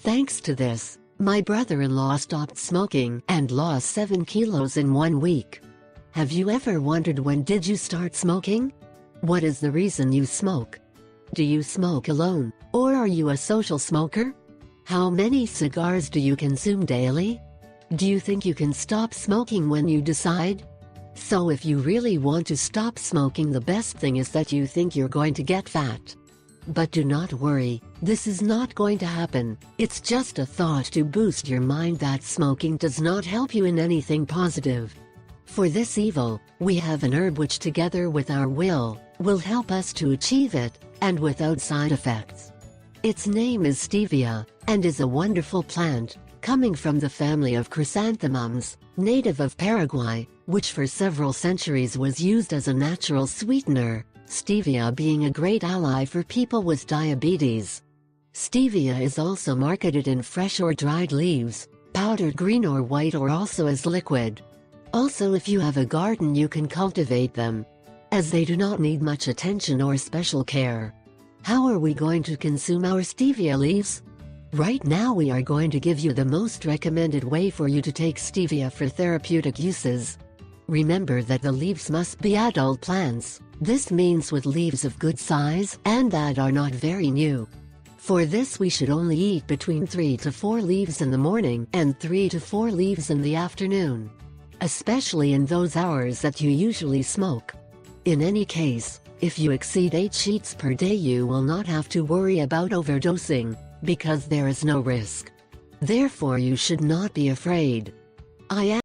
Thanks to this, my brother-in-law stopped smoking and lost 7 kilos in 1 week. Have you ever wondered, when did you start smoking? What is the reason you smoke? Do you smoke alone, or are you a social smoker? How many cigars do you consume daily? Do you think you can stop smoking when you decide? So if you really want to stop smoking, the best thing is that you think you're going to get fat. But do not worry, this is not going to happen. It's just a thought to boost your mind that smoking does not help you in anything positive. For this evil, we have an herb which, together with our will help us to achieve it, and without side effects. Its name is stevia, and is a wonderful plant, coming from the family of chrysanthemums, native of Paraguay, which for several centuries was used as a natural sweetener, stevia being a great ally for people with diabetes. Stevia is also marketed in fresh or dried leaves, powdered green or white, or also as liquid. Also, if you have a garden, you can cultivate them, as they do not need much attention or special care. How are we going to consume our stevia leaves? Right now we are going to give you the most recommended way for you to take stevia for therapeutic uses. Remember that the leaves must be adult plants. This means with leaves of good size and that are not very new. For this we should only eat between 3 to 4 leaves in the morning and 3 to 4 leaves in the afternoon, especially in those hours that you usually smoke. In any case, if you exceed 8 sheets per day, you will not have to worry about overdosing, because there is no risk. Therefore you should not be afraid. I am